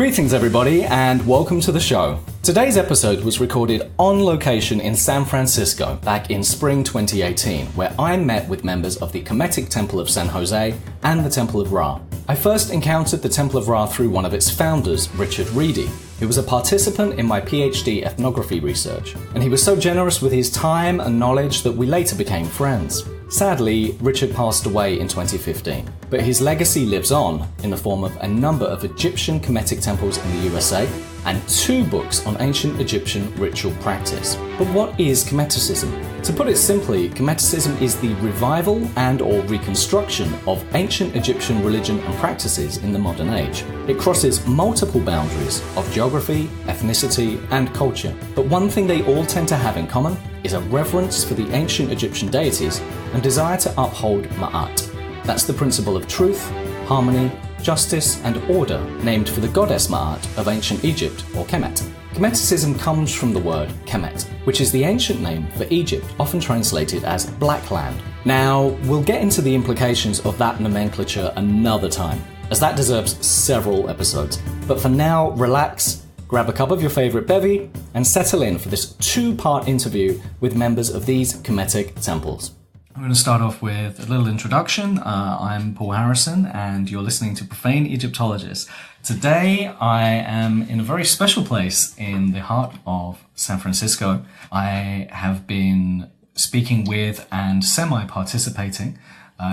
Greetings everybody and welcome to the show. Today's episode was recorded on location in San Francisco back in spring 2018, where I met with members of the Kemetic Temple of San José and the Temple of Ra. I first encountered the Temple of Ra through one of its founders, Richard Reidy, who was a participant in my PhD ethnography research, and he was so generous with his time and knowledge that we later became friends. Sadly, Richard passed away in 2015, but his legacy lives on in the form of a number of Egyptian Kemetic temples in the USA and 2 books on ancient Egyptian ritual practice. But what is Kemeticism? To put it simply, Kemeticism is the revival and/or reconstruction of ancient Egyptian religion and practices in the modern age. It crosses multiple boundaries of geography, ethnicity, and culture. But one thing they all tend to have in common is a reverence for the ancient Egyptian deities and desire to uphold Ma'at. That's the principle of truth, harmony, justice, and order named for the goddess Ma'at of ancient Egypt, or Kemet. Kemeticism comes from the word Kemet, which is the ancient name for Egypt, often translated as Black Land. Now, we'll get into the implications of that nomenclature another time, as that deserves several episodes. But for now, relax, grab a cup of your favourite bevy, and settle in for this 2-part interview with members of these Kemetic temples. I'm going to start off with a little introduction. I'm Paul Harrison, and you're listening to Profane Egyptologist. Today, I am in a very special place in the heart of San Francisco. I have been speaking with and semi-participating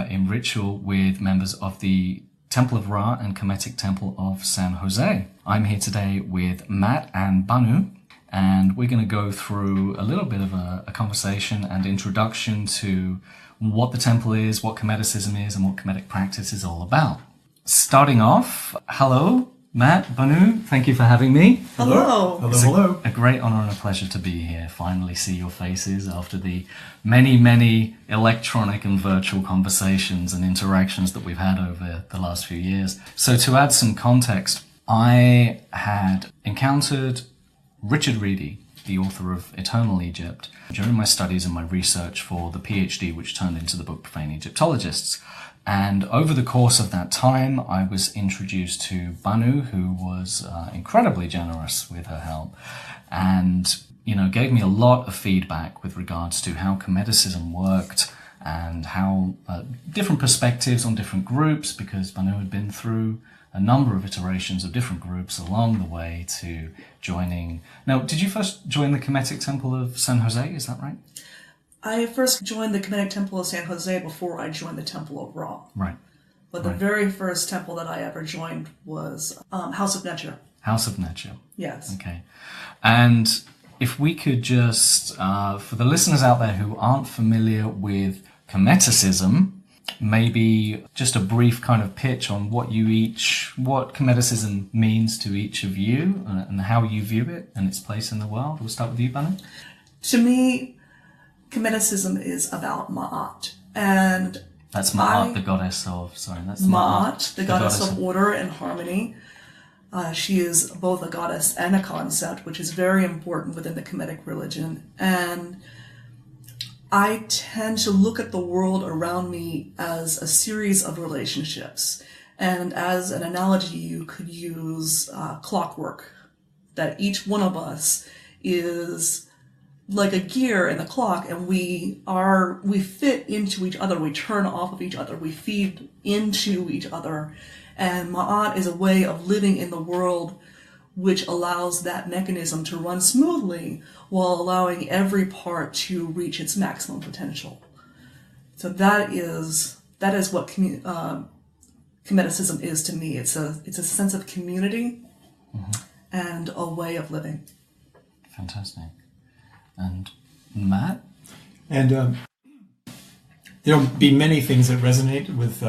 in ritual with members of the Temple of Ra and Kemetic Temple of San José. I'm here today with Matt and Banu, and we're going to go through a little bit of a conversation and introduction to what the temple is, what Kemeticism is, and what Kemetic practice is all about. Starting off, hello, Matt, Banu, thank you for having me. Hello. Hello. A great honor and a pleasure to be here, finally see your faces after the many electronic and virtual conversations and interactions that we've had over the last few years. So to add some context, I had encountered Richard Reidy, the author of Eternal Egypt, during my studies and my research for the PhD, which turned into the book Profane Egyptologists. And over the course of that time, I was introduced to Banu, who was incredibly generous with her help and, gave me a lot of feedback with regards to how Kemeticism worked and how different perspectives on different groups, because Banu had been through a number of iterations of different groups along the way to joining. Now, did you first join the Kemetic Temple of San José? Is that right? I first joined the Kemetic Temple of San José before I joined the Temple of Ra. Right. But the very first temple that I ever joined was House of Necha. House of Necha. Yes. Okay. And if we could just, for the listeners out there who aren't familiar with Kemeticism, maybe just a brief kind of pitch on what Kemeticism means to each of you and how you view it and its place in the world. We'll start with you, Banu. To me, Kemeticism is about Ma'at. And that's Ma'at, the goddess of, that's Ma'at, the goddess of order and harmony. She is both a goddess and a concept, which is very important within the Kemetic religion. And I tend to look at the world around me as a series of relationships. And as an analogy, you could use clockwork, that each one of us is like a gear in the clock, and we fit into each other, we turn off of each other, we feed into each other. And Ma'at is a way of living in the world which allows that mechanism to run smoothly while allowing every part to reach its maximum potential. So that is what Kemeticism is to me. It's a sense of community and a way of living. Fantastic. And Matt? And there'll be many things that resonate with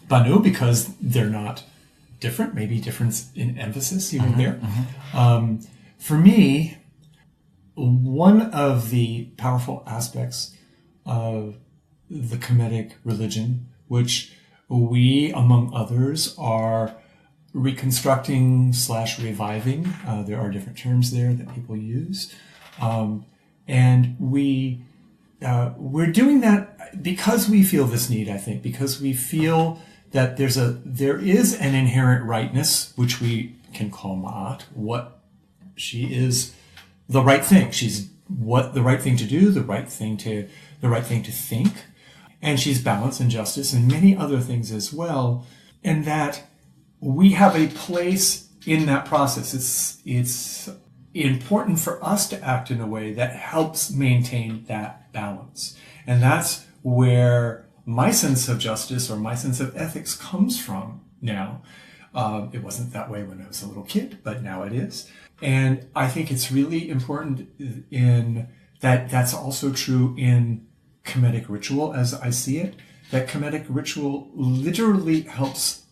Banu because they're not different, maybe difference in emphasis even there. For me, one of the powerful aspects of the Kemetic religion, which we, among others, are reconstructing / reviving. There are different terms there that people use. And we're doing that because we feel this need, I think, because we feel that there is an inherent rightness, which we can call Ma'at, what she is the right thing. She's the right thing to do, the right thing to think. And she's balance and justice and many other things as well. And that we have a place in that process. It's important for us to act in a way that helps maintain that balance. And that's where my sense of justice or my sense of ethics comes from now. It wasn't that way when I was a little kid, but now it is. And I think it's really important in that that's also true in Kemetic ritual as I see it, that Kemetic ritual literally helps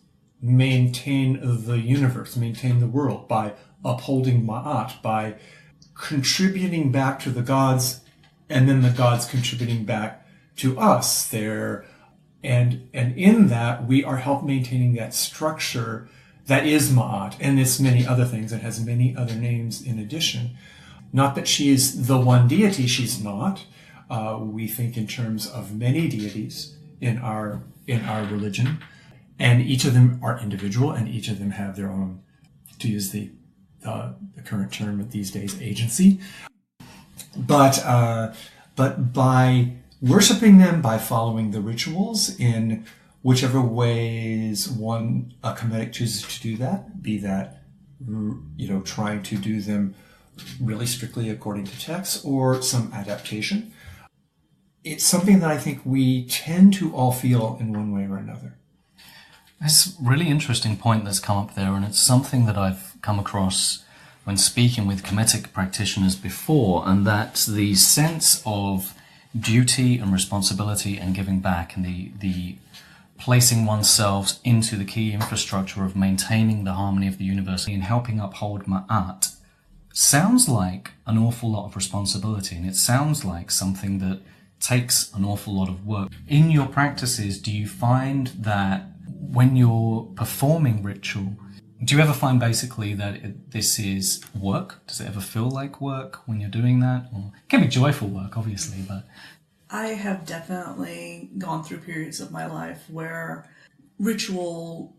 maintain the universe, maintain the world by upholding Ma'at, by contributing back to the gods, and then the gods contributing back to us there. And in that, we are help maintaining that structure that is Ma'at, and it's many other things. It has many other names in addition. Not that she is the one deity, she's not. We think in terms of many deities in our religion, and each of them are individual, and each of them have their own, to use the current term these days, agency. But by worshiping them, by following the rituals in whichever ways a Kemetic chooses to do that, be that, trying to do them really strictly according to text or some adaptation, it's something that I think we tend to all feel in one way or another. It's a really interesting point that's come up there, and it's something that I've come across when speaking with Kemetic practitioners before, and that's the sense of duty and responsibility and giving back, and the placing oneself into the key infrastructure of maintaining the harmony of the universe and helping uphold Ma'at sounds like an awful lot of responsibility, and it sounds like something that takes an awful lot of work. In your practices, do you find that when you're performing ritual, do you ever find basically that this is work? Does it ever feel like work when you're doing that? Or it can be joyful work, obviously, but... I have definitely gone through periods of my life where ritual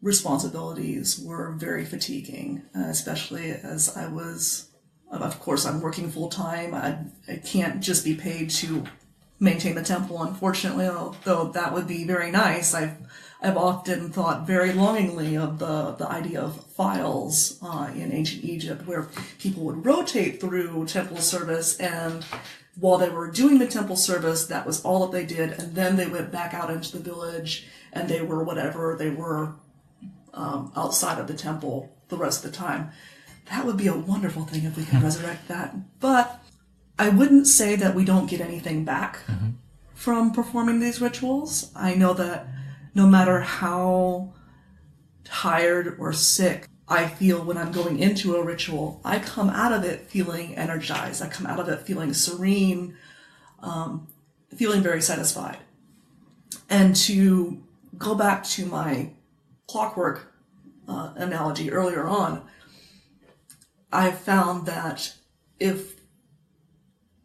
responsibilities were very fatiguing, especially as I was, of course, I'm working full-time. I can't just be paid to maintain the temple, unfortunately, although that would be very nice. I've often thought very longingly of the idea of files in ancient Egypt, where people would rotate through temple service, and while they were doing the temple service, that was all that they did, and then they went back out into the village, and they were whatever they were outside of the temple the rest of the time. That would be a wonderful thing if we could resurrect that. But I wouldn't say that we don't get anything back from performing these rituals. I know that no matter how tired or sick I feel when I'm going into a ritual, I come out of it feeling energized. I come out of it feeling serene, feeling very satisfied. And to go back to my clockwork analogy earlier on, I've found that if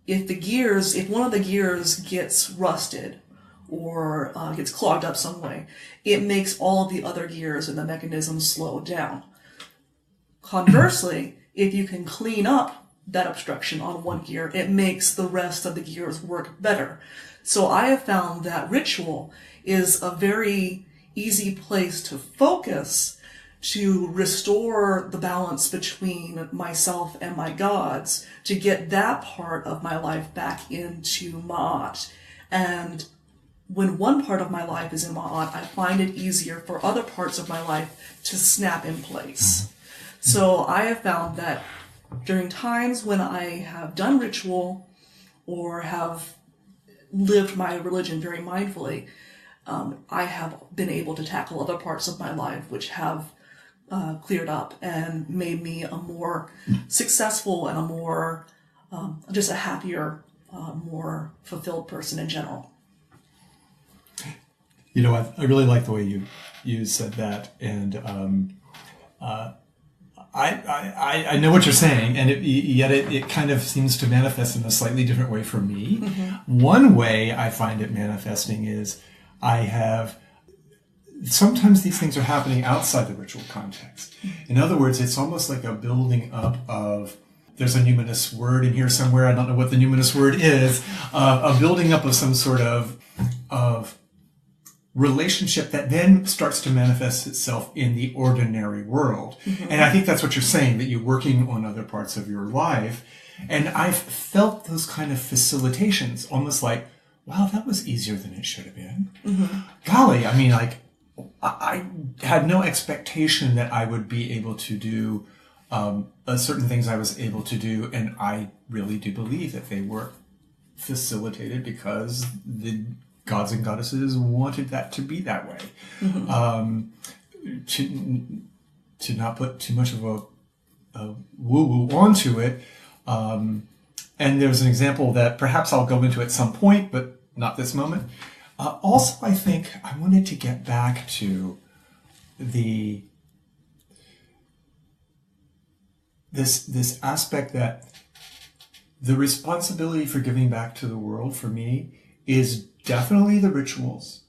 one of the gears gets rusted or gets clogged up some way, it makes all of the other gears in the mechanism slow down. Conversely, if you can clean up that obstruction on one gear, it makes the rest of the gears work better. So I have found that ritual is a very easy place to focus, to restore the balance between myself and my gods, to get that part of my life back into Ma'at. And when one part of my life is in Ma'at, I find it easier for other parts of my life to snap in place. So I have found that during times when I have done ritual or have lived my religion very mindfully, I have been able to tackle other parts of my life which have cleared up and made me a more successful and a more, just a happier, more fulfilled person in general. You know, I really like the way you said that, and I know what you're saying, and yet it kind of seems to manifest in a slightly different way for me. One way I find it manifesting is I have sometimes these things are happening outside the ritual context. In other words, it's almost like a building up of, there's a numinous word in here somewhere, I don't know what the numinous word is, a building up of some sort of relationship that then starts to manifest itself in the ordinary world. Mm-hmm. And I think that's what you're saying, that you're working on other parts of your life. And I've felt those kind of facilitations, almost like, wow, that was easier than it should have been. Mm-hmm. Golly, I mean, like, I had no expectation that I would be able to do certain things I was able to do, and I really do believe that they were facilitated because the gods and goddesses wanted that to be that way. Mm-hmm. To not put too much of a woo-woo onto it. And there's an example that perhaps I'll go into at some point, but not this moment. Also, I think I wanted to get back to this aspect that the responsibility for giving back to the world for me is definitely the rituals.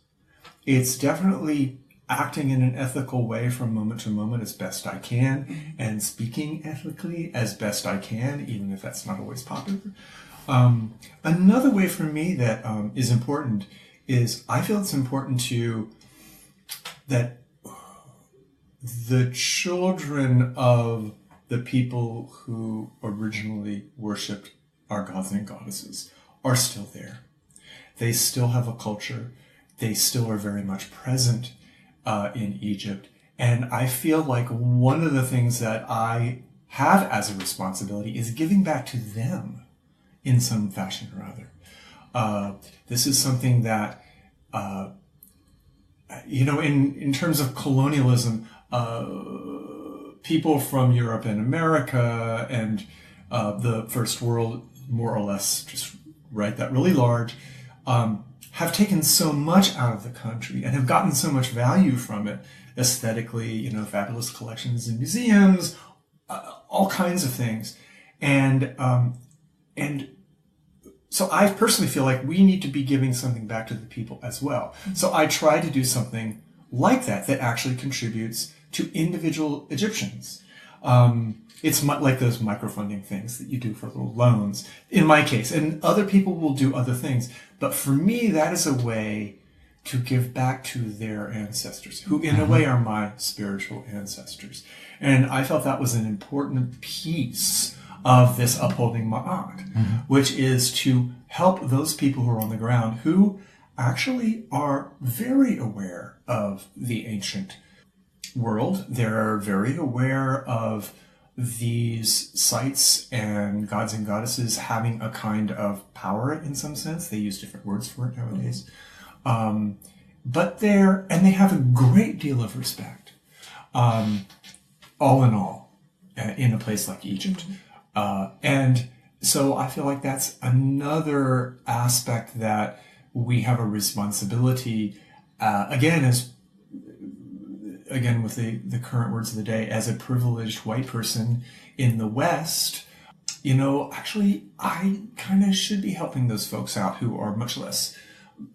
It's definitely acting in an ethical way from moment to moment as best I can, and speaking ethically as best I can, even if that's not always popular. Another way for me that is important is I feel it's important that the children of the people who originally worshipped our gods and goddesses are still there. They still have a culture. They still are very much present in Egypt. And I feel like one of the things that I have as a responsibility is giving back to them in some fashion or other. This is something that, in terms of colonialism, people from Europe and America and the First World, more or less, just write that really large, have taken so much out of the country and have gotten so much value from it aesthetically, fabulous collections in museums, all kinds of things. And so I personally feel like we need to be giving something back to the people as well. Mm-hmm. So I try to do something like that actually contributes to individual Egyptians. It's like those microfunding things that you do for little loans, in my case, and other people will do other things. But for me, that is a way to give back to their ancestors, who in a way are my spiritual ancestors. And I felt that was an important piece of this upholding Ma'at, which is to help those people who are on the ground who actually are very aware of the ancient world. They're very aware of these sites and gods and goddesses having a kind of power in some sense. They use different words for it nowadays. But they have a great deal of respect, all in all, in a place like Egypt. And so I feel like that's another aspect that we have a responsibility, again, with the current words of the day, as a privileged white person in the West, actually, I kind of should be helping those folks out who are much less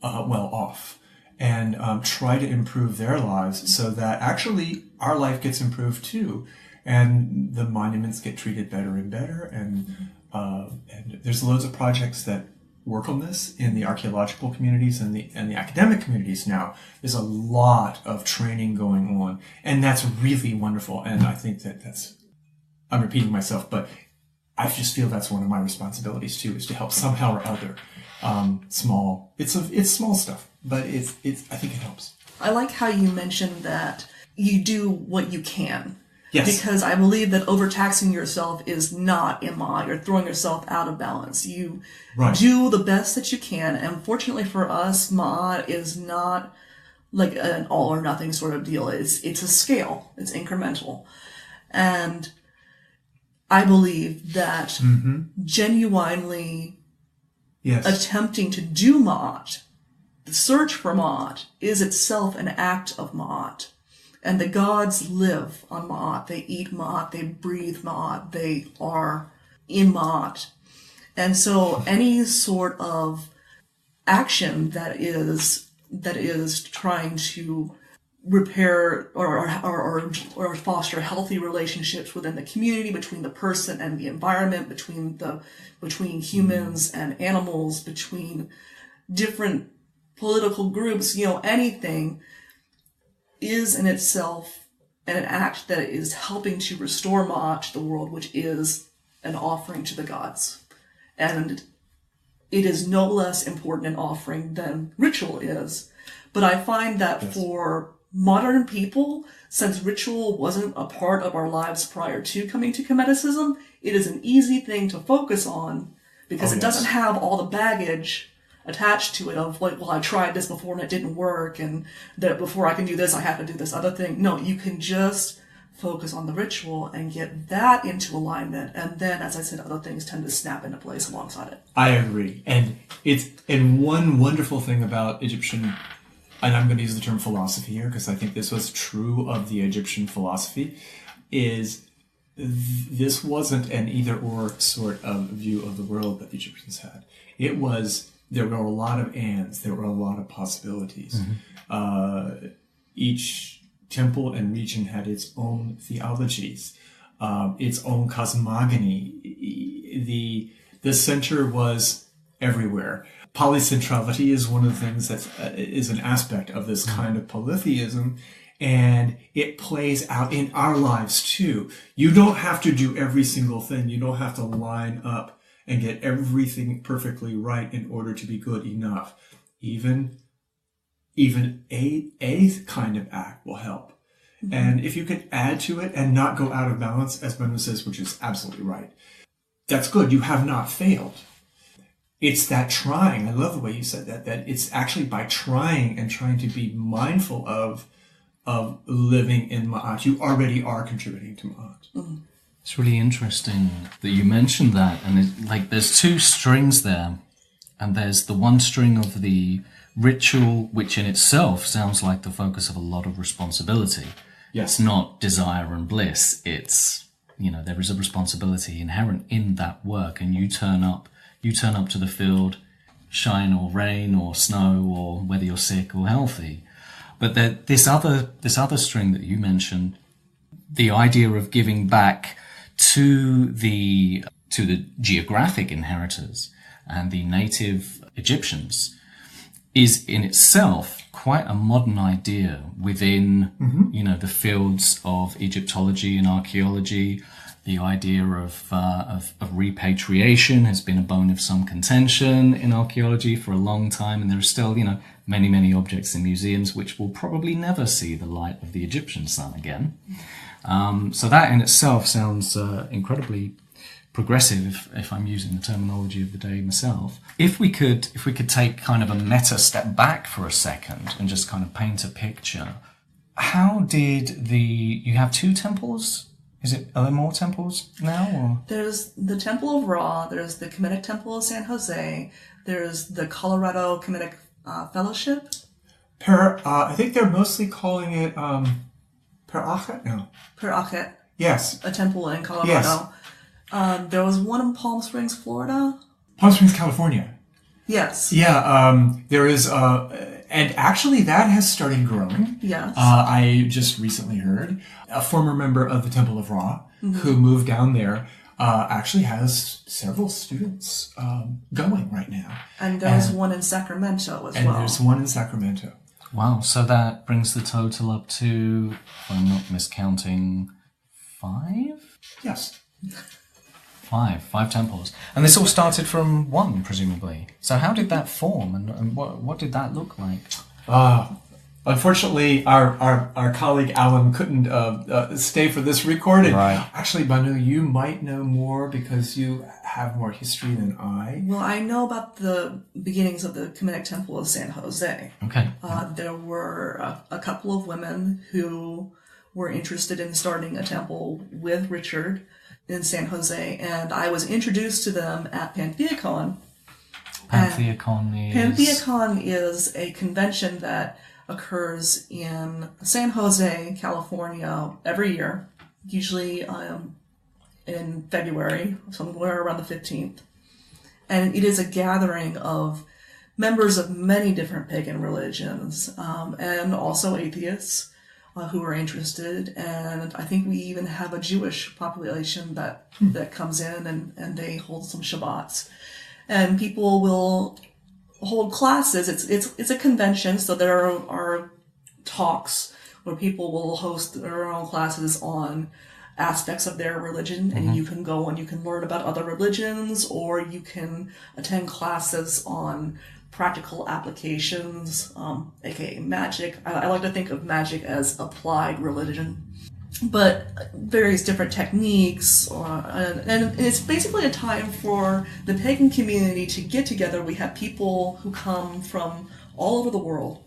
well off, and try to improve their lives so that actually our life gets improved too, and the monuments get treated better and better. And there's loads of projects that work on this in the archaeological communities and the academic communities now. There's a lot of training going on, and that's really wonderful. And I think I'm repeating myself, but I just feel that's one of my responsibilities too, is to help somehow or other. It's small stuff, but I think it helps. I like how you mentioned that you do what you can. Yes. Because I believe that overtaxing yourself is not imma. You're throwing yourself out of balance. You do the best that you can. And fortunately for us, Ma'at is not like an all or nothing sort of deal. It's a scale. It's incremental. And I believe that genuinely attempting to do Ma'at, the search for Ma'at, is itself an act of Ma'at. And the gods live on Ma'at. They eat Ma'at. They breathe Ma'at. They are in Ma'at. And so any sort of action that is trying to repair or foster healthy relationships within the community, between the person and the environment, between humans and animals, between different political groups, anything is in itself an act that is helping to restore Ma'at to the world, which is an offering to the gods. And it is no less important an offering than ritual is. But I find that for modern people, since ritual wasn't a part of our lives prior to coming to Kemeticism, it is an easy thing to focus on because it doesn't have all the baggage attached to it of like, well, I tried this before and it didn't work, and that before I can do this, I have to do this other thing. No, you can just focus on the ritual and get that into alignment, and then, as I said, other things tend to snap into place alongside it. I agree. And one wonderful thing about Egyptian, and I'm going to use the term philosophy here because I think this was true of the Egyptian philosophy, is this wasn't an either-or sort of view of the world that the Egyptians had. It was, there were a lot of ands, there were a lot of possibilities. Mm-hmm. Each temple and region had its own theologies, its own cosmogony. The center was everywhere. Polycentrality is one of the things that is an aspect of this kind of polytheism, and it plays out in our lives too. You don't have to do every single thing. You don't have to line up and get everything perfectly right in order to be good enough. Even a kind of act will help. Mm-hmm. And if you can add to it and not go out of balance, as Manu says, which is absolutely right, that's good. You have not failed. It's that trying. I love the way you said that it's actually by trying and trying to be mindful of living in Ma'at. You already are contributing to Ma'at. Mm-hmm. It's really interesting that you mentioned that. And there's two strings there. And there's the one string of the ritual, which in itself sounds like the focus of a lot of responsibility. Yes. It's not desire and bliss. It's, there is a responsibility inherent in that work. And you turn up to the field, shine or rain or snow, or whether you're sick or healthy. But this other string that you mentioned, the idea of giving back to the geographic inheritors and the native Egyptians is in itself quite a modern idea within, mm-hmm. The fields of Egyptology and archaeology. The idea of repatriation has been a bone of some contention in archaeology for a long time, and there are still, many, many objects in museums which will probably never see the light of the Egyptian sun again. So that in itself sounds incredibly progressive, if I'm using the terminology of the day myself. If we could take kind of a meta step back for a second and just kind of paint a picture, how did you have two temples? Are there more temples now? Or? There's the Temple of Ra, there's the Kemetic Temple of San Jose, there's the Colorado Kemetic Fellowship. I think they're mostly calling it Per-Achet? No. Per-Achet. Yes. A temple in Colorado. Yes. There was one in Palm Springs, Florida. Palm Springs, California. Yes. Yeah, there is, and actually that has started growing. Yes. I just recently heard a former member of the Temple of Ra, mm-hmm. who moved down there, actually has several students going right now. And there's one in Sacramento as well. And there's one in Sacramento. Wow, so that brings the total up to, if I'm not miscounting, 5? Yes. 5 temples. And this all started from one, presumably. So how did that form, and what did that look like? Unfortunately, our colleague Alan couldn't stay for this recording. Right. Actually, Banu, you might know more because you have more history than I. Well, I know about the beginnings of the Kemetic Temple of San Jose. Okay. There were a couple of women who were interested in starting a temple with Richard in San Jose, and I was introduced to them at PantheaCon. PantheaCon is a convention that occurs in San Jose, California, every year, usually in February, somewhere around the 15th. And it is a gathering of members of many different pagan religions, and also atheists, who are interested, and I think we even have a Jewish population that comes in and they hold some Shabbats, and people will hold classes. It's a convention, so there are talks where people will host their own classes on aspects of their religion, and you can go and you can learn about other religions, or you can attend classes on practical applications, aka magic. I like to think of magic as applied religion, but various different techniques, and it's basically a time for the pagan community to get together. We have people who come from all over the world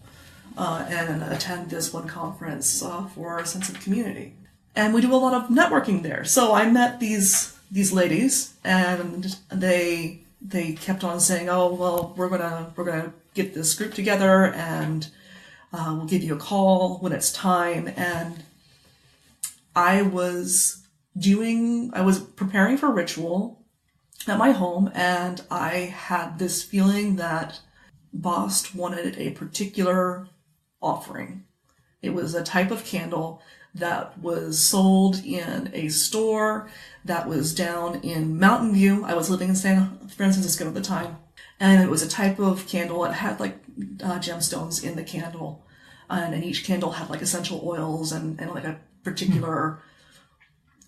and attend this one conference for a sense of community. And we do a lot of networking there. So I met these ladies, and they kept on saying, "Oh, well, we're gonna get this group together, and we'll give you a call when it's time." And I was preparing for ritual at my home, and I had this feeling that Bast wanted a particular offering. It was a type of candle that was sold in a store that was down in Mountain View. I was living in San Francisco at the time. And it was a type of candle. It had like gemstones in the candle. And each candle had like essential oils and like a particular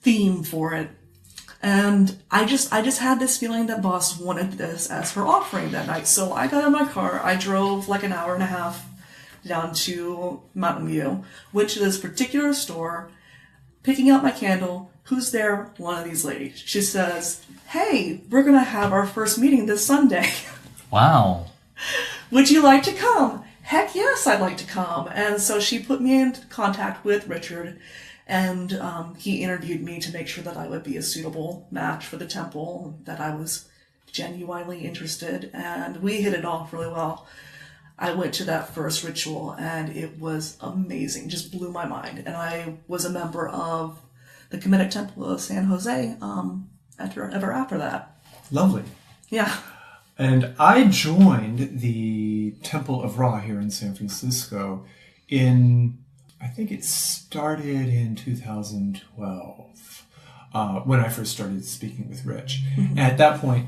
theme for it. And I just had this feeling that Bast wanted this as her offering that night. So I got in my car. I drove like an hour and a half down to Mountain View, went to this particular store, picking out my candle. Who's there? One of these ladies. She says, "Hey, we're going to have our first meeting this Sunday. Wow. Would you like to come?" Heck yes, I'd like to come. And so she put me in contact with Richard, and he interviewed me to make sure that I would be a suitable match for the temple, that I was genuinely interested, and we hit it off really well. I went to that first ritual, and it was amazing. Just blew my mind. And I was a member of the Kemetic Temple of San Jose ever after that. Lovely. Yeah. And I joined the Temple of Ra here in San Francisco I think it started in 2012, when I first started speaking with Rich. And at that point,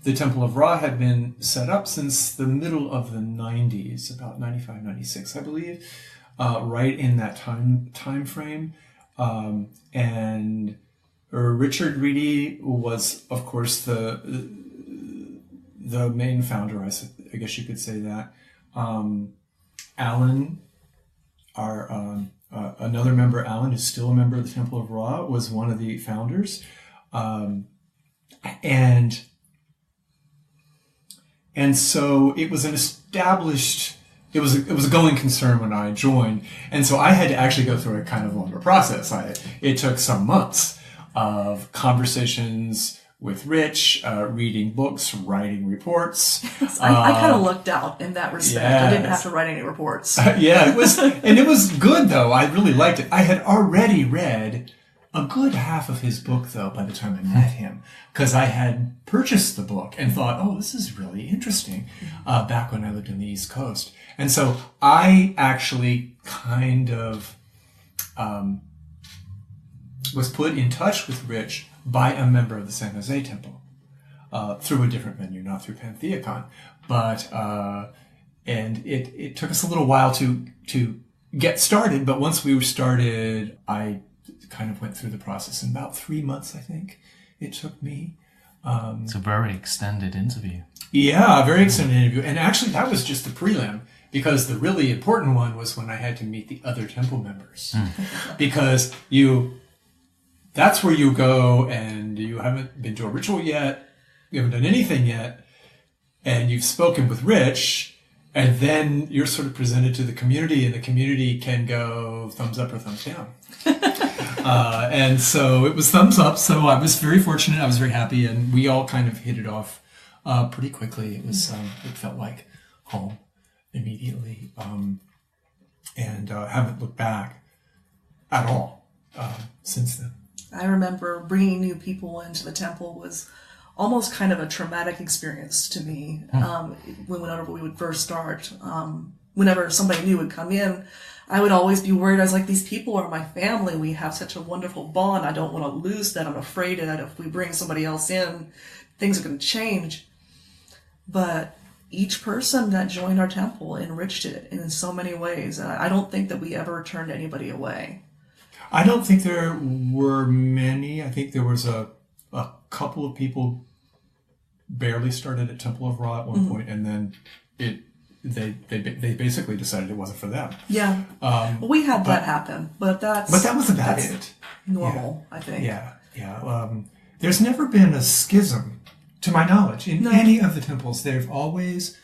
the Temple of Ra had been set up since the middle of the 90s, about 95, 96, I believe, right in that time frame. And Richard Reidy was, of course, the main founder, I guess you could say that. Alan, another member, Alan, who's still a member of the Temple of Ra, was one of the founders. And so it was an established, it was a going concern when I joined. And so I had to actually go through a kind of longer process. It took some months of conversations with Rich, reading books, writing reports. I kind of lucked out in that respect. Yes. I didn't have to write any reports. Yeah, it was good though. I really liked it. I had already read a good half of his book, though, by the time I met him, because I had purchased the book and thought, oh, this is really interesting, back when I lived in the East Coast. And so I actually kind of was put in touch with Rich by a member of the San Jose Temple through a different venue, not through Pantheacon. But and it took us a little while to get started, but once we were started, I kind of went through the process in about 3 months, I think it took me. It's a very extended interview. Yeah, a very extended interview. And actually, that was just the prelim, because the really important one was when I had to meet the other temple members. Because that's where you go, and you haven't been to a ritual yet, you haven't done anything yet, and you've spoken with Rich, and then you're sort of presented to the community, and the community can go thumbs up or thumbs down. And so it was thumbs up. So I was very fortunate. I was very happy, and we all kind of hit it off pretty quickly. It was it felt like home immediately, and haven't looked back at all since then. I remember bringing new people into the temple was almost kind of a traumatic experience to me. Whenever we would first start, whenever somebody new would come in, I would always be worried. I was like, these people are my family. We have such a wonderful bond. I don't want to lose that. I'm afraid that if we bring somebody else in, things are going to change. But each person that joined our temple enriched it in so many ways. And I don't think that we ever turned anybody away. I don't think there were many. I think there was a couple of people barely started at Temple of Ra at one point, and then they basically decided it wasn't for them. Yeah, we had that happen, but that was about it. Normal, I think. Yeah. There's never been a schism, to my knowledge, in any of the temples. They've always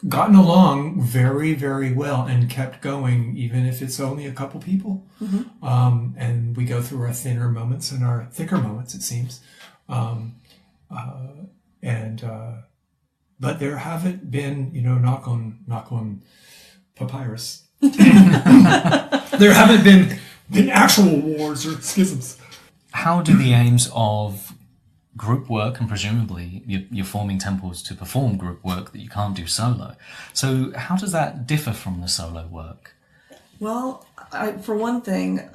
gotten along very, very well and kept going, even if it's only a couple people. And we go through our thinner moments and our thicker moments, it seems. But there haven't been, knock on papyrus. There haven't been actual wars or schisms. How do the aims of group work, and presumably you're forming temples to perform group work that you can't do solo, so how does that differ from the solo work? Well, for one thing,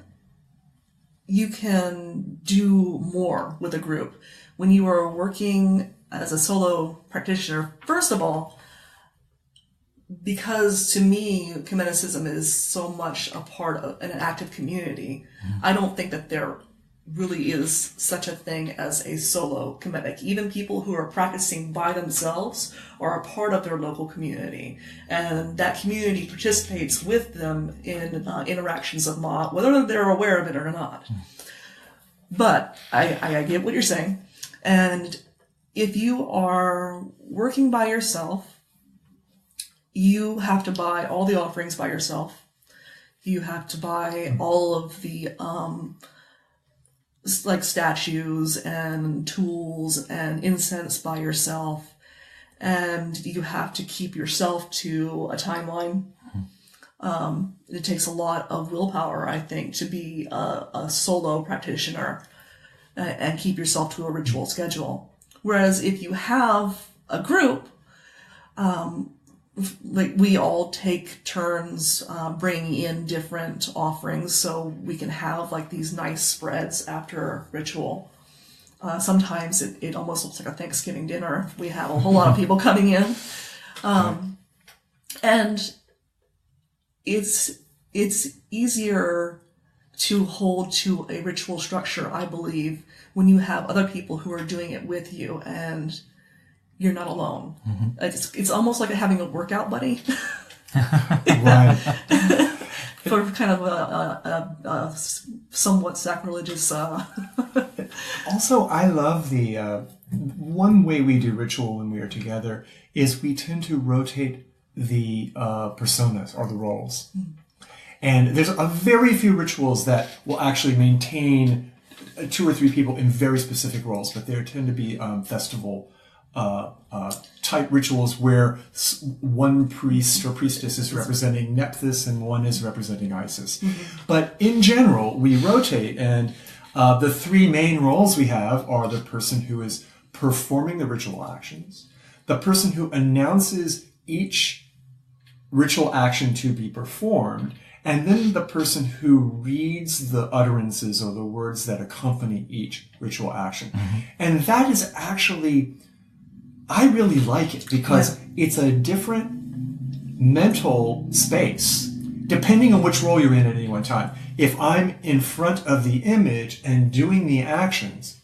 you can do more with a group. When you are working as a solo practitioner, first of all, because to me, Kemeticism is so much a part of an active community, I don't think that there really is such a thing as a solo Kemetic. Even people who are practicing by themselves are a part of their local community, and that community participates with them in interactions of Ma, whether they're aware of it or not. But I get what you're saying, and if you are working by yourself, you have to buy all the offerings by yourself. You have to buy all of the like statues and tools and incense by yourself, and you have to keep yourself to a timeline. It takes a lot of willpower, I think, to be a solo practitioner and keep yourself to a ritual schedule. Whereas if you have a group, like we all take turns bringing in different offerings, so we can have like these nice spreads after ritual. Sometimes it almost looks like a Thanksgiving dinner if we have a whole lot of people coming in, and it's easier to hold to a ritual structure, I believe, when you have other people who are doing it with you and you're not alone. It's almost like having a workout buddy. Right. For kind of a somewhat sacrilegious. Also, I love the one way we do ritual when we are together is we tend to rotate the personas or the roles. And there's a very few rituals that will actually maintain 2 or 3 people in very specific roles, but there tend to be festival type rituals where one priest or priestess is representing Nephthys and one is representing Isis. But in general, we rotate, and the 3 main roles we have are the person who is performing the ritual actions, the person who announces each ritual action to be performed, and then the person who reads the utterances or the words that accompany each ritual action. And that is actually, I really like it because it's a different mental space depending on which role you're in at any one time. If I'm in front of the image and doing the actions,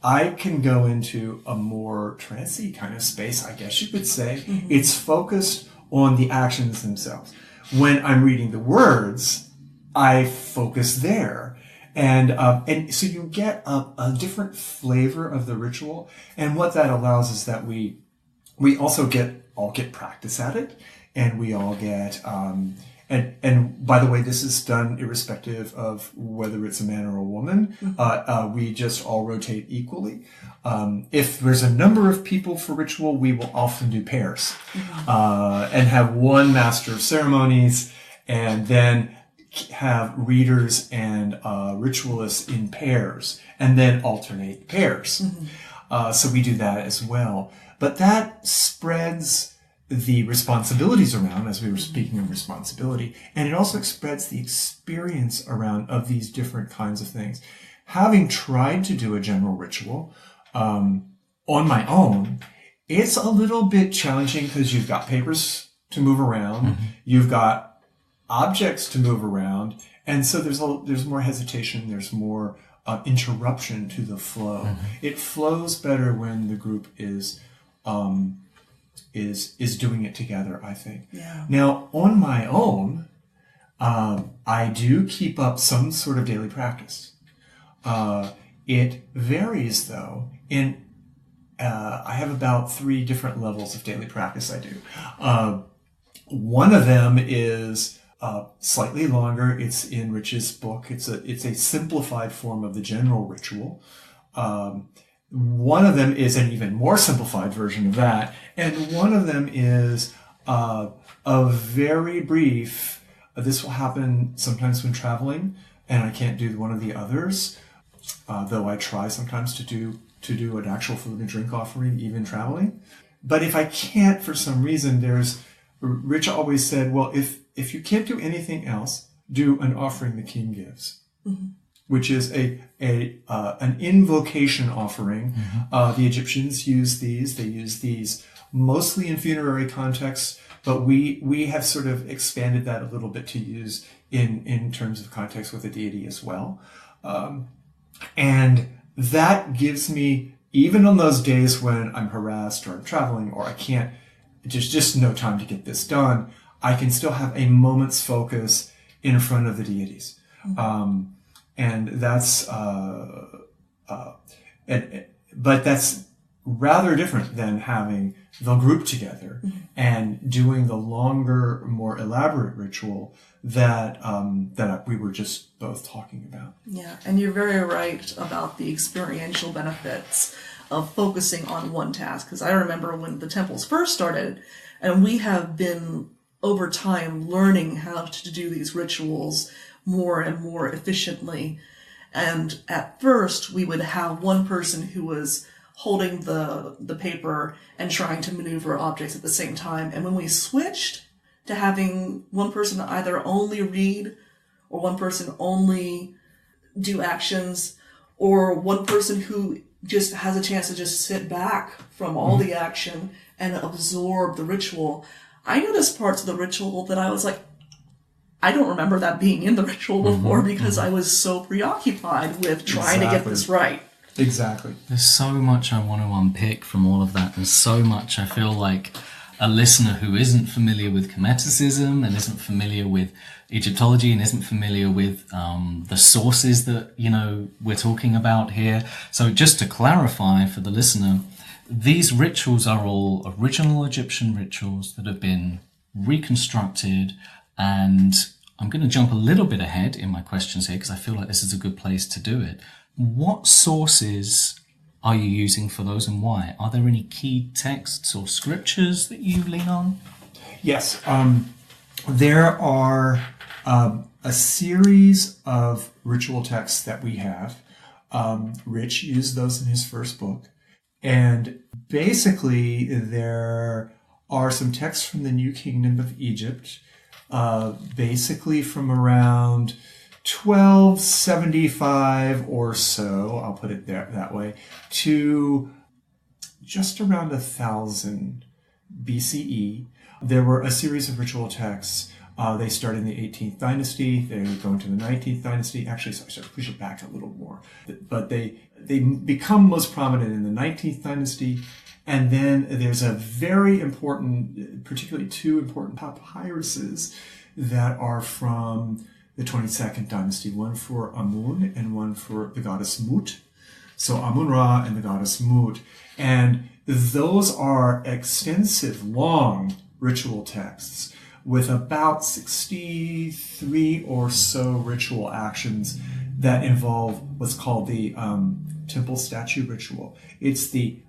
I can go into a more trancey kind of space, I guess you could say. It's focused on the actions themselves. When I'm reading the words, I focus there. And so you get a different flavor of the ritual. And what that allows is that we also all get practice at it. And we all get, and by the way, this is done irrespective of whether it's a man or a woman. We just all rotate equally. If there's a number of people for ritual, we will often do pairs, and have one master of ceremonies, and then have readers and ritualists in pairs, and then alternate pairs. So we do that as well. But that spreads the responsibilities around, as we were speaking of responsibility, and it also spreads the experience around of these different kinds of things. Having tried to do a general ritual on my own, it's a little bit challenging because you've got papers to move around, you've got objects to move around, and so there's more hesitation, there's more interruption to the flow. It flows better when the group is doing it together, I think. Yeah. Now, on my own, I do keep up some sort of daily practice. It varies, though. I have about 3 different levels of daily practice I do. One of them is slightly longer. It's in Rich's book. It's a simplified form of the general ritual. One of them is an even more simplified version of that, and one of them is a very brief. This will happen sometimes when traveling, and I can't do one of the others, though I try sometimes to do an actual food and drink offering even traveling. But if I can't for some reason, Rich always said, well, if you can't do anything else, do an offering the king gives. Which is an invocation offering. The Egyptians use these. They use these mostly in funerary contexts, but we have sort of expanded that a little bit to use in terms of context with a deity as well. And that gives me, even on those days when I'm harassed or I'm traveling or I can't, there's just no time to get this done, I can still have a moment's focus in front of the deities. And that's, but that's rather different than having the group together and doing the longer, more elaborate ritual that we were just both talking about. Yeah, and you're very right about the experiential benefits of focusing on one task. Because I remember when the temples first started, and we have been over time learning how to do these rituals more and more efficiently. And at first, we would have one person who was holding the paper and trying to maneuver objects at the same time. And when we switched to having one person either only read, or one person only do actions, or one person who just has a chance to just sit back from all the action and absorb the ritual, I noticed parts of the ritual that I was like, I don't remember that being in the ritual before because I was so preoccupied with trying to get this right. Exactly. There's so much I want to unpick from all of that, and so much I feel like a listener who isn't familiar with Kemeticism and isn't familiar with Egyptology and isn't familiar with the sources that, we're talking about here. So just to clarify for the listener, these rituals are all original Egyptian rituals that have been reconstructed. And I'm going to jump a little bit ahead in my questions here because I feel like this is a good place to do it. What sources are you using for those and why? Are there any key texts or scriptures that you lean on? Yes. There are a series of ritual texts that we have. Rich used those in his first book. And basically, there are some texts from the New Kingdom of Egypt, basically from around 1275 or so, I'll put it that way, to just around 1000 BCE. There were a series of ritual texts. They start in the 18th dynasty. They go into the 19th dynasty. Actually, sorry, push it back a little more. But they become most prominent in the 19th dynasty. And then there's a very important, particularly 2 important papyruses that are from the 22nd dynasty, one for Amun and one for the goddess Mut. So Amun-Ra and the goddess Mut. And those are extensive, long ritual texts with about 63 or so ritual actions that involve what's called the temple statue ritual. It's the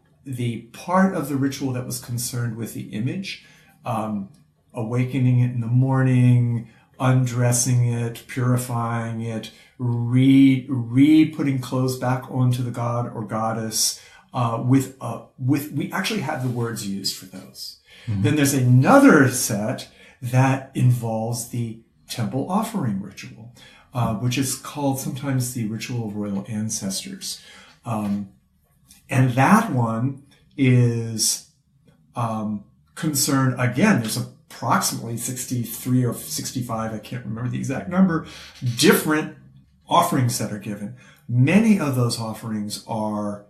part of the ritual that was concerned with the image, awakening it in the morning, undressing it, purifying it, putting clothes back onto the god or goddess. We actually have the words used for those. Then there's another set that involves the temple offering ritual, which is called sometimes the ritual of royal ancestors. And that one is concerned, again, there's approximately 63 or 65, I can't remember the exact number, different offerings that are given. Many of those offerings are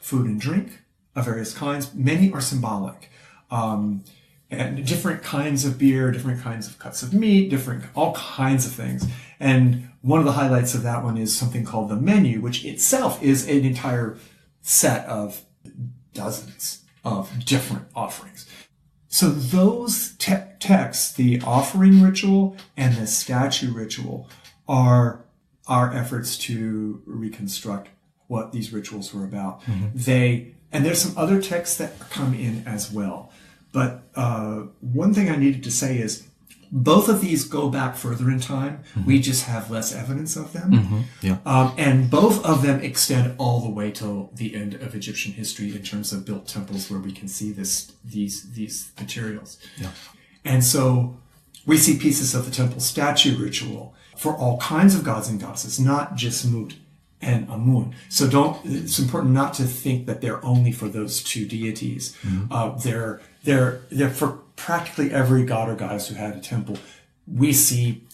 food and drink of various kinds. Many are symbolic. And different kinds of beer, different kinds of cuts of meat, all kinds of things. And one of the highlights of that one is something called the menu, which itself is an entire set of dozens of different offerings. So those texts, the offering ritual and the statue ritual, are our efforts to reconstruct what these rituals were about. And there's some other texts that come in as well. But one thing I needed to say is both of these go back further in time. We just have less evidence of them. And both of them extend all the way till the end of Egyptian history in terms of built temples where we can see these materials. And so we see pieces of the temple statue ritual for all kinds of gods and goddesses, not just Mut and Amun. So it's important not to think that they're only for those two deities. They're for practically every god or goddess who had a temple. We see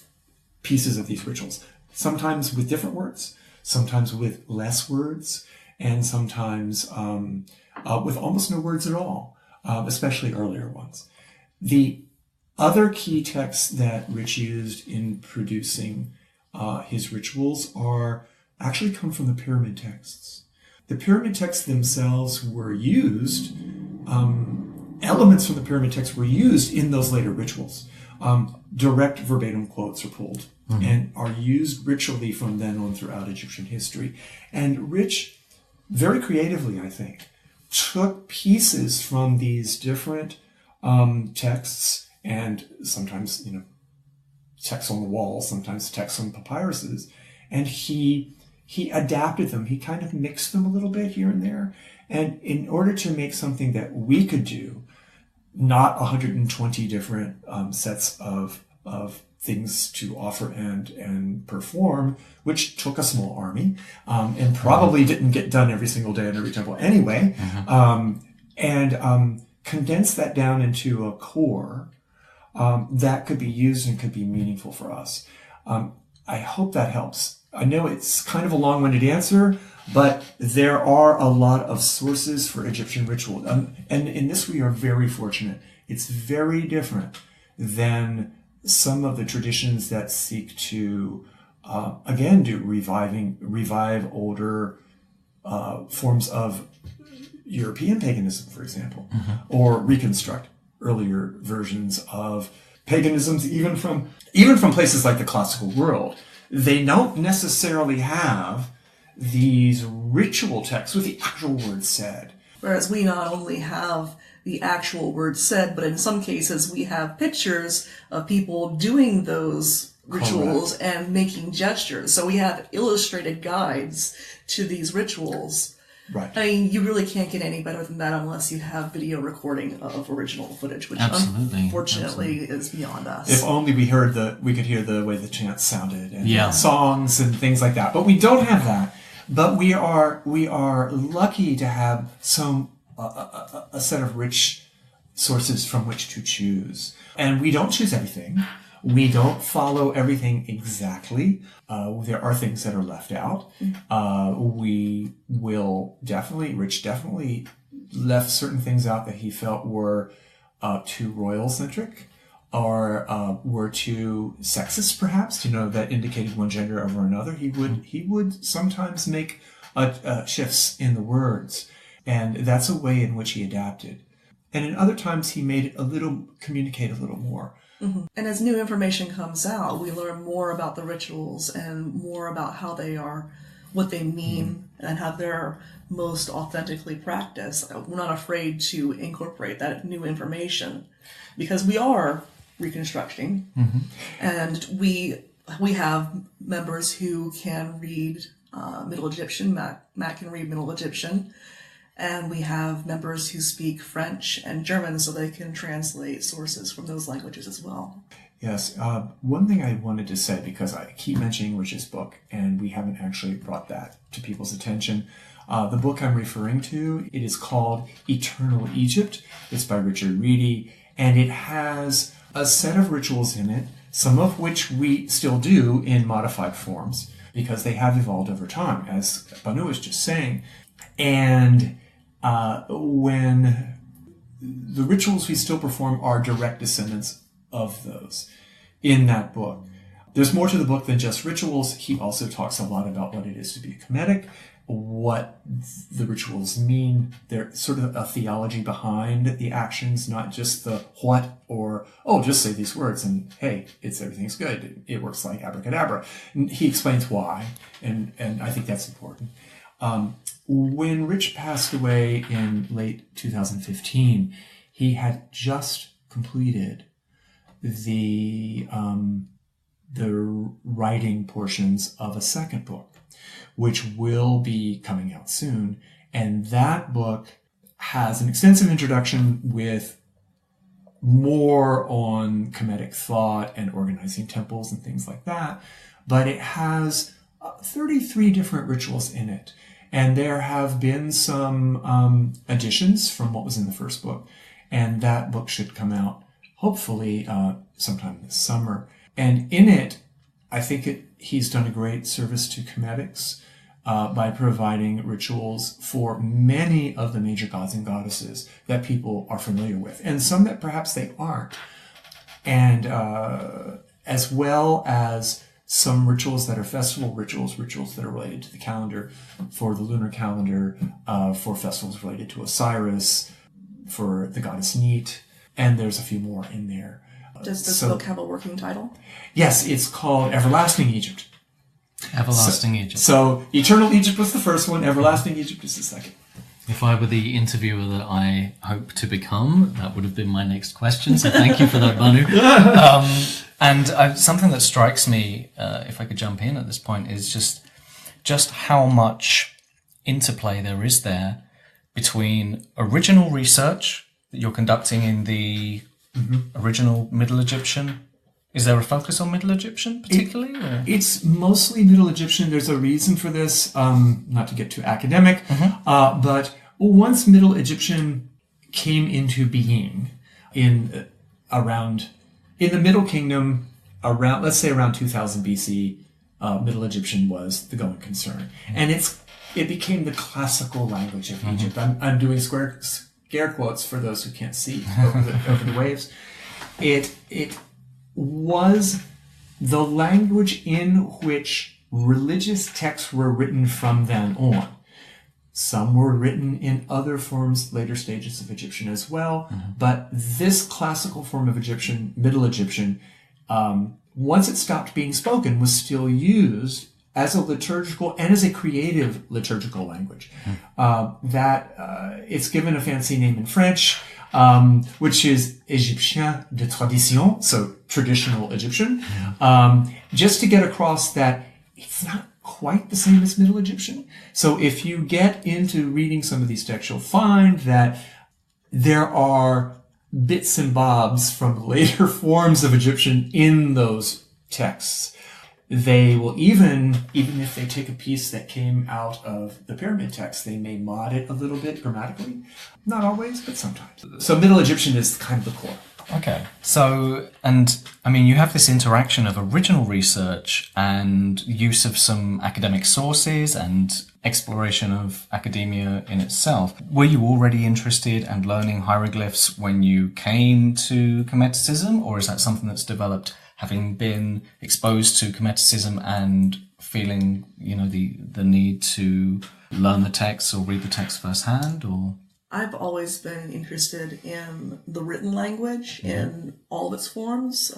pieces of these rituals, sometimes with different words, sometimes with less words, and sometimes with almost no words at all, especially earlier ones. The other key texts that Rich used in producing his rituals actually come from the pyramid texts. The pyramid texts themselves were used, elements from the pyramid texts were used in those later rituals. Direct verbatim quotes are pulled and are used ritually from then on throughout Egyptian history. And Rich, very creatively, I think, took pieces from these different texts, and sometimes, texts on the wall, sometimes texts on papyruses, and he adapted them. He kind of mixed them a little bit here and there. And in order to make something that we could do, not 120 different sets of things to offer and perform, which took a small army, and probably didn't get done every single day in every temple anyway, and condense that down into a core that could be used and could be meaningful for us. I hope that helps. I know it's kind of a long-winded answer, but there are a lot of sources for Egyptian ritual. And in this we are very fortunate. It's very different than some of the traditions that seek to, again, revive older forms of European paganism, for example, or reconstruct earlier versions of paganisms, even from places like the classical world. They don't necessarily have these ritual texts with the actual words said. Whereas we not only have the actual words said, but in some cases we have pictures of people doing those rituals and making gestures. So we have illustrated guides to these rituals. Right. I mean, you really can't get any better than that unless you have video recording of original footage, which unfortunately is beyond us. If only we could hear the way the chants sounded and songs and things like that. But we don't have that. But we are lucky to have a set of rich sources from which to choose. And we don't choose everything. We don't follow everything exactly. There are things that are left out. Rich definitely left certain things out that he felt were too royal-centric or were too sexist, perhaps, that indicated one gender over another. He would sometimes make shifts in the words, and that's a way in which he adapted. And in other times, he made it communicate a little more. And as new information comes out, we learn more about the rituals and more about how they are, what they mean, and how they're most authentically practiced. We're not afraid to incorporate that new information because we are reconstructing, and we have members who can read Middle Egyptian. Matt can read Middle Egyptian, And we have members who speak French and German, so they can translate sources from those languages as well. Yes. One thing I wanted to say, because I keep mentioning Rich's book, and we haven't actually brought that to people's attention. The book I'm referring to, it is called Eternal Egypt. It's by Richard Reidy, and it has a set of rituals in it, some of which we still do in modified forms, because they have evolved over time, as Banu was just saying. And when the rituals we still perform are direct descendants of those in that book. There's more to the book than just rituals. He also talks a lot about what it is to be a Kemetic, what the rituals mean. There's sort of a theology behind the actions, not just the what or, oh, just say these words and hey, everything's good. It works like abracadabra. And he explains why, and I think that's important. When Rich passed away in late 2015, he had just completed the writing portions of a second book, which will be coming out soon. And that book has an extensive introduction with more on Kemetic thought and organizing temples and things like that. But it has 33 different rituals in it. And there have been some additions from what was in the first book. And that book should come out hopefully sometime this summer. And in it, I think he's done a great service to Kemetics by providing rituals for many of the major gods and goddesses that people are familiar with, and some that perhaps they aren't. And as well as some rituals that are festival rituals that are related to the calendar, for the lunar calendar, for festivals related to Osiris, for the goddess Neat, and there's a few more in there. Does this book have a working title? Yes, it's called Everlasting Egypt. Everlasting Egypt. So Eternal Egypt was the first one, Everlasting Egypt is the second. If I were the interviewer that I hope to become, that would have been my next question, so thank you for that, Banu. And something that strikes me, if I could jump in at this point, is just how much interplay there is there between original research that you're conducting in the original Middle Egyptian. Is there a focus on Middle Egyptian particularly? It's mostly Middle Egyptian. There's a reason for this, not to get too academic, but once Middle Egyptian came into being in the Middle Kingdom, let's say around 2000 BC, Middle Egyptian was the going concern. And it became the classical language of Egypt. I'm doing scare quotes for those who can't see over the waves. It was the language in which religious texts were written from then on. Some were written in other forms, later stages of Egyptian as well, but this classical form of Egyptian, Middle Egyptian, once it stopped being spoken, was still used as a liturgical and as a creative liturgical language. It's given a fancy name in French, which is Egyptien de tradition, so traditional Egyptian, just to get across that it's not quite the same as Middle Egyptian. So if you get into reading some of these texts, you'll find that there are bits and bobs from later forms of Egyptian in those texts. They will even if they take a piece that came out of the pyramid text, they may mod it a little bit grammatically. Not always, but sometimes. So Middle Egyptian is kind of the core. Okay. So, and I mean, you have this interaction of original research and use of some academic sources and exploration of academia in itself. Were you already interested and learning hieroglyphs when you came to Kemeticism, or is that something that's developed having been exposed to Kemeticism and feeling, the need to learn the text or read the text firsthand, or? I've always been interested in the written language in all of its forms,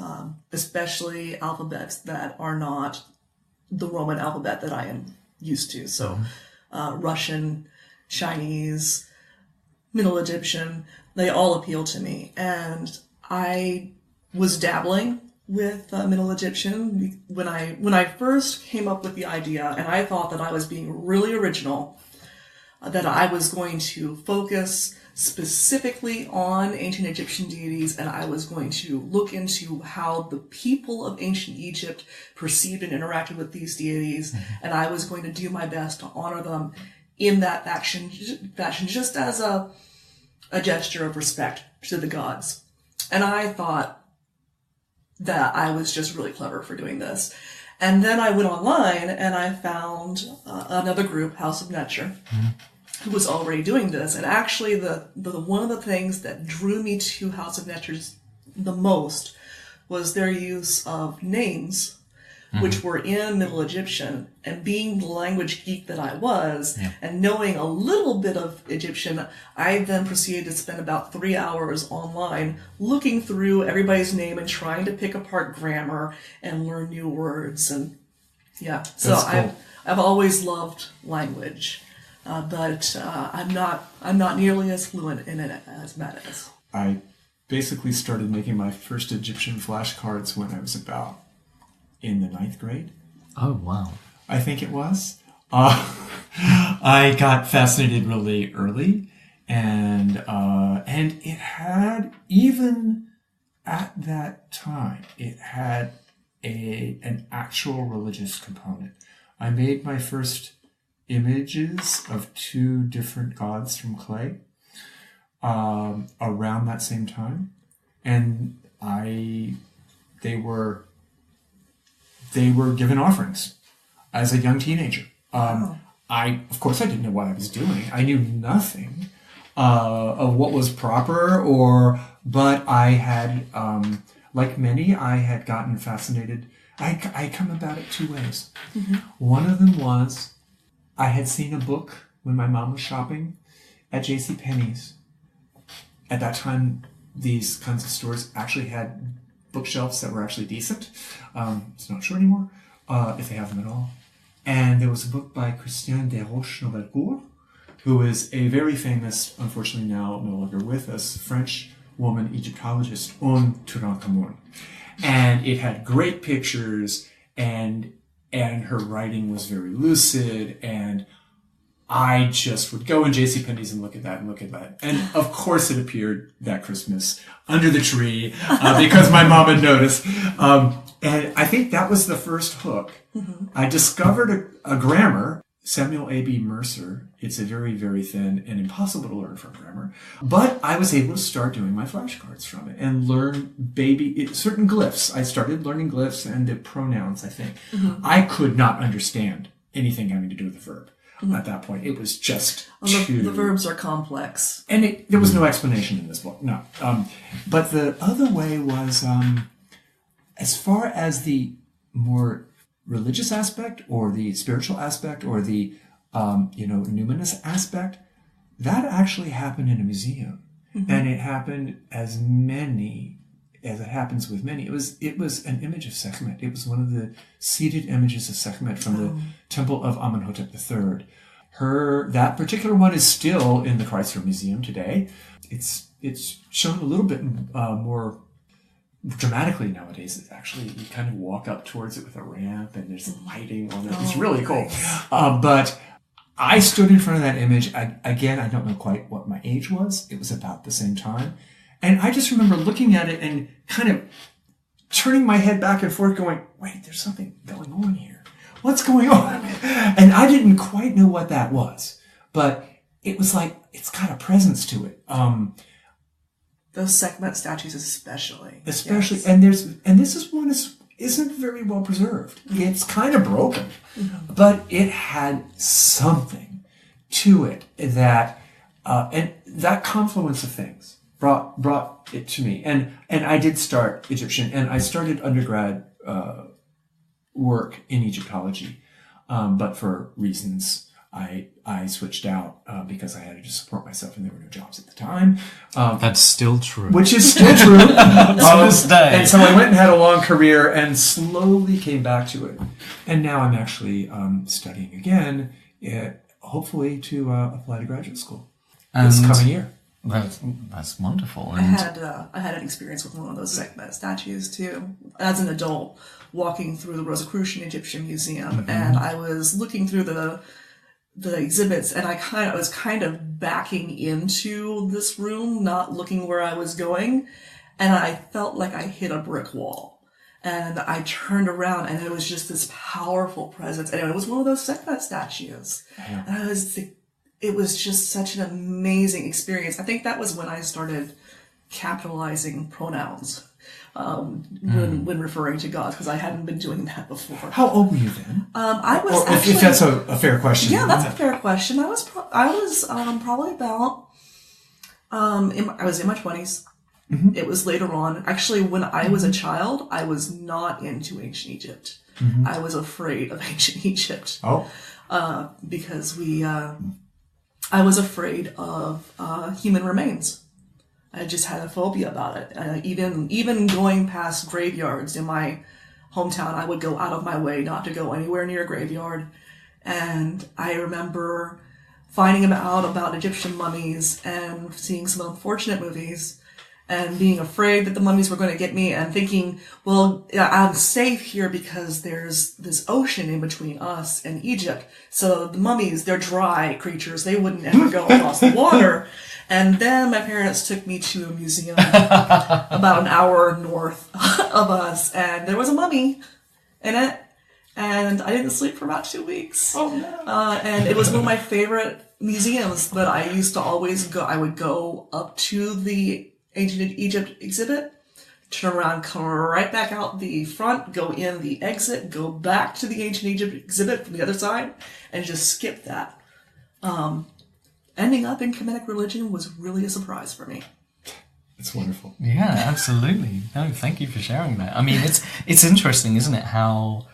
especially alphabets that are not the Roman alphabet that I am used to. So Russian, Chinese, Middle Egyptian, they all appeal to me. And I was dabbling with Middle Egyptian when I first came up with the idea, and I thought that I was being really original. that I was going to focus specifically on ancient Egyptian deities, and I was going to look into how the people of ancient Egypt perceived and interacted with these deities, and I was going to do my best to honor them in that fashion just as a gesture of respect to the gods. And I thought that I was just really clever for doing this. And then I went online and I found another group, House of Nature, who was already doing this. And actually, the one of the things that drew me to House of Nature the most was their use of names, which were in Middle Egyptian. And being the language geek that I was, and knowing a little bit of Egyptian, I then proceeded to spend about 3 hours online looking through everybody's name and trying to pick apart grammar and learn new words. And so cool. I've always loved language. But I'm not nearly as fluent in it as Matt is. I basically started making my first Egyptian flashcards when I was about in the 9th grade. Oh, wow. I think it was. I got fascinated really early, and it had, even at that time, it had an actual religious component. I made my first images of 2 different gods from clay around that same time, and they were given offerings as a young teenager. Of course I didn't know what I was doing. I knew nothing of what was proper, but I had, like many, I had gotten fascinated. I come about it 2 ways. One of them was, I had seen a book when my mom was shopping at JCPenney's. At that time, these kinds of stores actually had bookshelves that were actually decent. It's not sure anymore, if they have them at all. And there was a book by Christiane Desroches-Novelcourt, who is a very famous, unfortunately now no longer with us, French woman Egyptologist, en Tutankhamun. And it had great pictures, and her writing was very lucid, and I just would go in JCPenney's and look at that. And of course it appeared that Christmas under the tree, because my mom had noticed. And I think that was the first hook. I discovered a grammar, Samuel A.B. Mercer. It's a very, very thin and impossible to learn from grammar. But I was able to start doing my flashcards from it and learn certain glyphs. I started learning glyphs and the pronouns, I think. I could not understand anything having to do with the verb. At that point, it was just the verbs are complex. And there was no explanation in this book, no. But the other way was, as far as the more religious aspect or the spiritual aspect or the numinous aspect, that actually happened in a museum. And it happened as it happens with many. It was an image of Sekhmet. It was one of the seated images of Sekhmet from the temple of Amenhotep III. That particular one is still in the Chrysler Museum today. It's shown a little bit more dramatically nowadays. It's actually, you kind of walk up towards it with a ramp and there's lighting on it. It's really cool. But I stood in front of that image. Again, I don't know quite what my age was. It was about the same time. And I just remember looking at it and kind of turning my head back and forth going, wait, there's something going on here. What's going on? And I didn't quite know what that was. But it was like, it's got a presence to it. Those Sekhmet statues especially. Yes. And this is one isn't very well preserved. It's kind of broken. But it had something to it that, and that confluence of things brought it to me. And I did start Egyptian, and I started undergrad work in Egyptology, but for reasons I switched out because I had to just support myself, and there were no jobs at the time. That's still true. Which is still true. To this day. And so I went and had a long career and slowly came back to it. And now I'm actually studying again, hopefully to apply to graduate school this coming year. That's wonderful. And I had an experience with one of those Sekhmet statues too, as an adult, walking through the Rosicrucian Egyptian Museum, and I was looking through the exhibits, and I was kind of backing into this room, not looking where I was going, and I felt like I hit a brick wall. And I turned around, and it was just this powerful presence, and it was one of those Sekhmet statues. Yeah. And it was just such an amazing experience. I think that was when I started capitalizing pronouns when referring to gods, because I hadn't been doing that before. How old were you then? I was or actually, if that's a fair question. Yeah, that's a fair question. I was probably about I was in my 20s. Mm-hmm. It was later on. Actually, when I was a child, I was not into ancient Egypt. Mm-hmm. I was afraid of ancient Egypt. Oh. Because I was afraid of human remains. I just had a phobia about it. Even going past graveyards in my hometown, I would go out of my way not to go anywhere near a graveyard. And I remember finding out about Egyptian mummies and seeing some unfortunate movies and being afraid that the mummies were going to get me and thinking, well, I'm safe here because there's this ocean in between us and Egypt. So the mummies, they're dry creatures. They wouldn't ever go across the water. And then my parents took me to a museum about an hour north of us, and there was a mummy in it. And I didn't sleep for about 2 weeks. Oh, no. And it was one of my favorite museums, but I used to always go, I would go up to the Ancient Egypt exhibit, turn around, come right back out the front, go in the exit, go back to the Ancient Egypt exhibit from the other side, and just skip that. Ending up in Kemetic religion was really a surprise for me. It's wonderful. Yeah, absolutely. No, thank you for sharing that. I mean, it's interesting, isn't it, how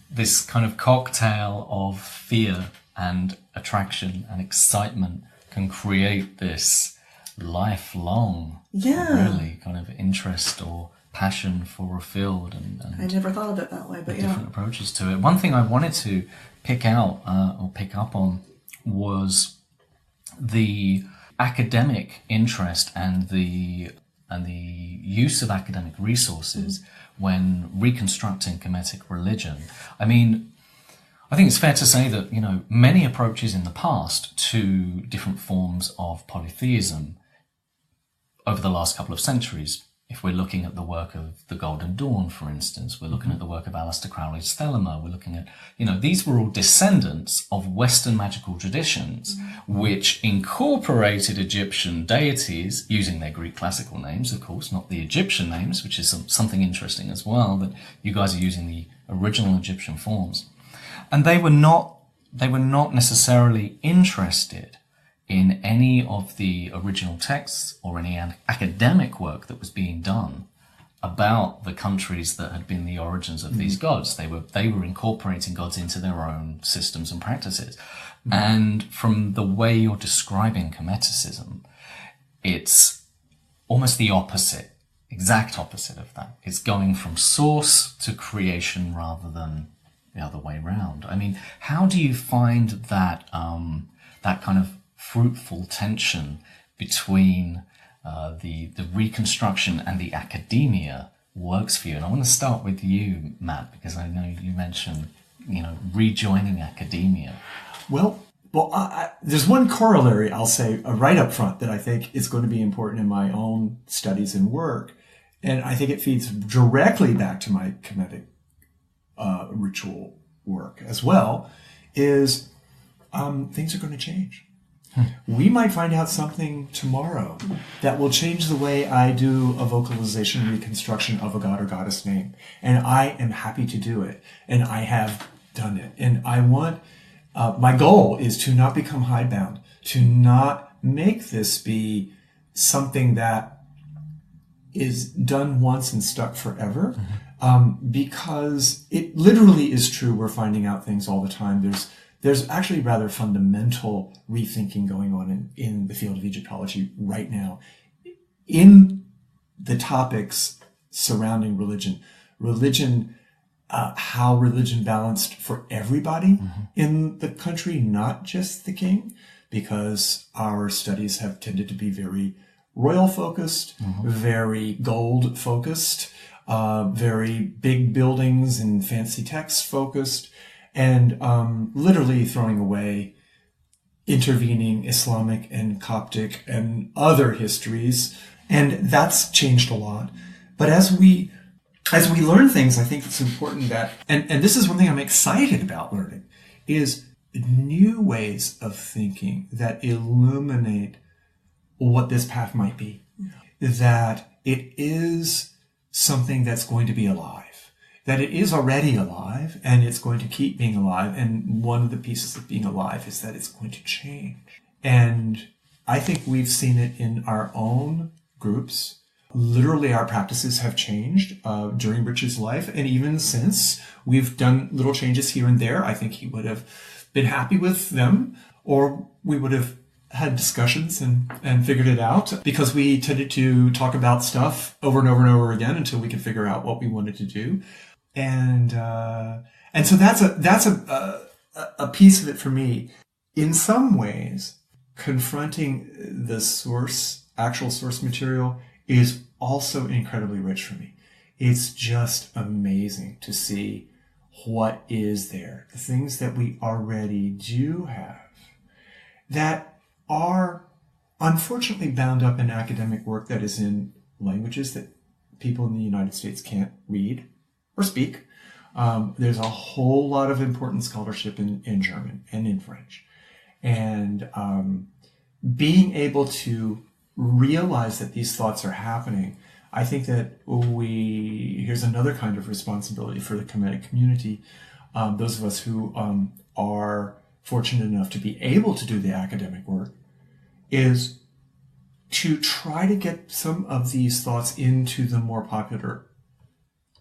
this kind of cocktail of fear and attraction and excitement can create this lifelong, really kind of interest or passion for a field. And I never thought of it that way, but different approaches to it. One thing I wanted to pick out or pick up on was the academic interest and the use of academic resources when reconstructing Kemetic religion. I mean, I think it's fair to say that, you know, many approaches in the past to different forms of polytheism over the last couple of centuries, if we're looking at the work of the Golden Dawn, for instance, we're looking at the work of Aleister Crowley's Thelema, we're looking at, you know, these were all descendants of Western magical traditions, which incorporated Egyptian deities using their Greek classical names, of course, not the Egyptian names, which is something interesting as well, that you guys are using the original Egyptian forms. And they were not necessarily interested in any of the original texts or any academic work that was being done about the countries that had been the origins of these gods. They were incorporating gods into their own systems and practices. And from the way you're describing Kemeticism, it's almost the opposite, exact opposite of that. It's going from source to creation rather than the other way around. I mean, how do you find that that kind of fruitful tension between the reconstruction and the academia works for you? And I want to start with you, Matt, because I know you mentioned, you know, rejoining academia. Well, there's one corollary, I'll say, right up front, that I think is going to be important in my own studies and work. And I think it feeds directly back to my Kemetic ritual work as well, is things are going to change. We might find out something tomorrow that will change the way I do a vocalization reconstruction of a god or goddess name. And I am happy to do it. And I have done it. And I want, my goal is to not become hidebound, to not make this be something that is done once and stuck forever. Because it literally is true. We're finding out things all the time. There's actually rather fundamental rethinking going on in the field of Egyptology right now in the topics surrounding religion, how religion balanced for everybody in the country, not just the king, because our studies have tended to be very royal focused, very gold focused, very big buildings and fancy texts focused, and literally throwing away intervening Islamic and Coptic and other histories. And that's changed a lot. But as we learn things, I think it's important that, and this is one thing I'm excited about learning, is new ways of thinking that illuminate what this path might be. That it is something that's going to be alive. That it is already alive and it's going to keep being alive. And one of the pieces of being alive is that it's going to change. And I think we've seen it in our own groups. Literally, our practices have changed during Rich's life, and even since we've done little changes here and there. I think he would have been happy with them, or we would have had discussions and figured it out, because we tended to talk about stuff over and over and over again until we could figure out what we wanted to do. And so that's a piece of it for me. In some ways, confronting the actual source material is also incredibly rich for me. It's just amazing to see what is there, the things that we already do have that are unfortunately bound up in academic work that is in languages that people in the United States can't read or speak. There's a whole lot of important scholarship in German and in French. And being able to realize that these thoughts are happening, I think that here's another kind of responsibility for the Kemetic community. Those of us who are fortunate enough to be able to do the academic work, is to try to get some of these thoughts into the more popular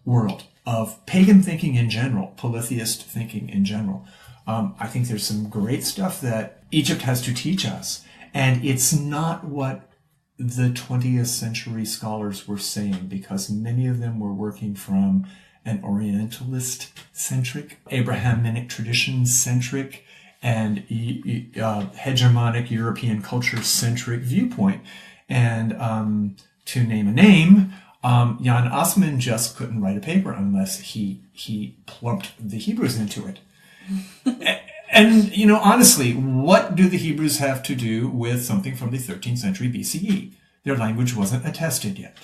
world of pagan thinking in general, polytheist thinking in general. I think there's some great stuff that Egypt has to teach us, and it's not what the 20th century scholars were saying, because many of them were working from an Orientalist-centric, Abrahamic tradition-centric, and hegemonic European culture-centric viewpoint. And to name a name, Jan Assmann just couldn't write a paper unless he plumped the Hebrews into it. And, honestly, what do the Hebrews have to do with something from the 13th century BCE? Their language wasn't attested yet,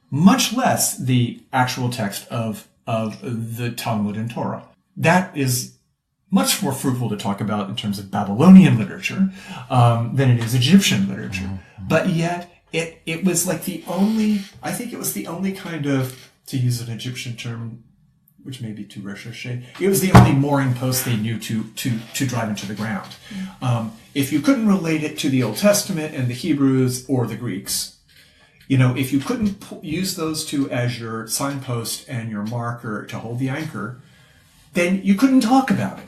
much less the actual text of the Talmud and Torah. That is much more fruitful to talk about in terms of Babylonian literature than it is Egyptian literature. Mm-hmm. But yet, it was like I think it was the only kind of, to use an Egyptian term, which may be too recherché, it was the only mooring post they knew to drive into the ground. If you couldn't relate it to the Old Testament and the Hebrews or the Greeks, if you couldn't use those two as your signpost and your marker to hold the anchor, then you couldn't talk about it.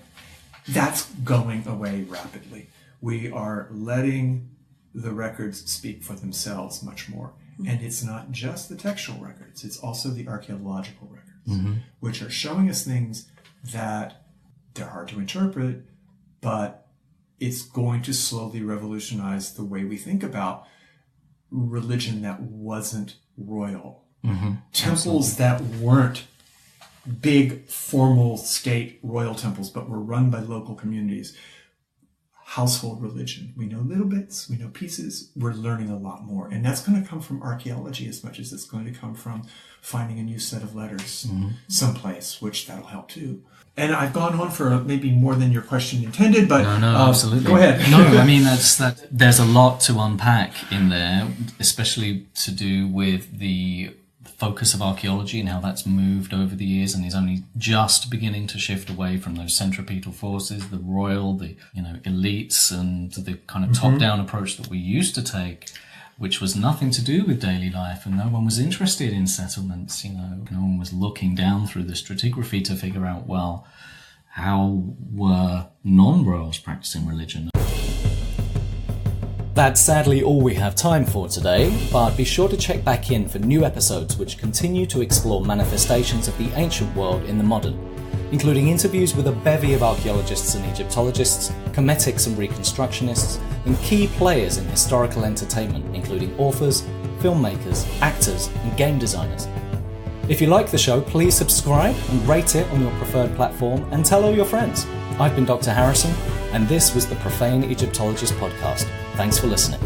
That's going away rapidly. We are letting the records speak for themselves much more. And it's not just the textual records, it's also the archaeological records. Mm-hmm. Which are showing us things that they're hard to interpret, but it's going to slowly revolutionize the way we think about religion that wasn't royal. Mm-hmm. Temples that weren't big, formal state royal temples, but were run by local communities. Household religion. We know little bits, we know pieces, we're learning a lot more. And that's going to come from archaeology as much as it's going to come from finding a new set of letters someplace, which that'll help too. And I've gone on for maybe more than your question intended, but no, absolutely. Go ahead. No, I mean, there's a lot to unpack in there, especially to do with the focus of archaeology and how that's moved over the years and is only just beginning to shift away from those centripetal forces, the royal, the elites, and the kind of top-down approach that we used to take, which was nothing to do with daily life, and no one was interested in settlements. No one was looking down through the stratigraphy to figure out, well, how were non-royals practicing religion? That's sadly all we have time for today, but be sure to check back in for new episodes which continue to explore manifestations of the ancient world in the modern, including interviews with a bevy of archaeologists and Egyptologists, Kemetics and reconstructionists, and key players in historical entertainment, including authors, filmmakers, actors, and game designers. If you like the show, please subscribe and rate it on your preferred platform and tell all your friends. I've been Dr. Harrison, And this was the Profane Egyptologist podcast. Thanks for listening.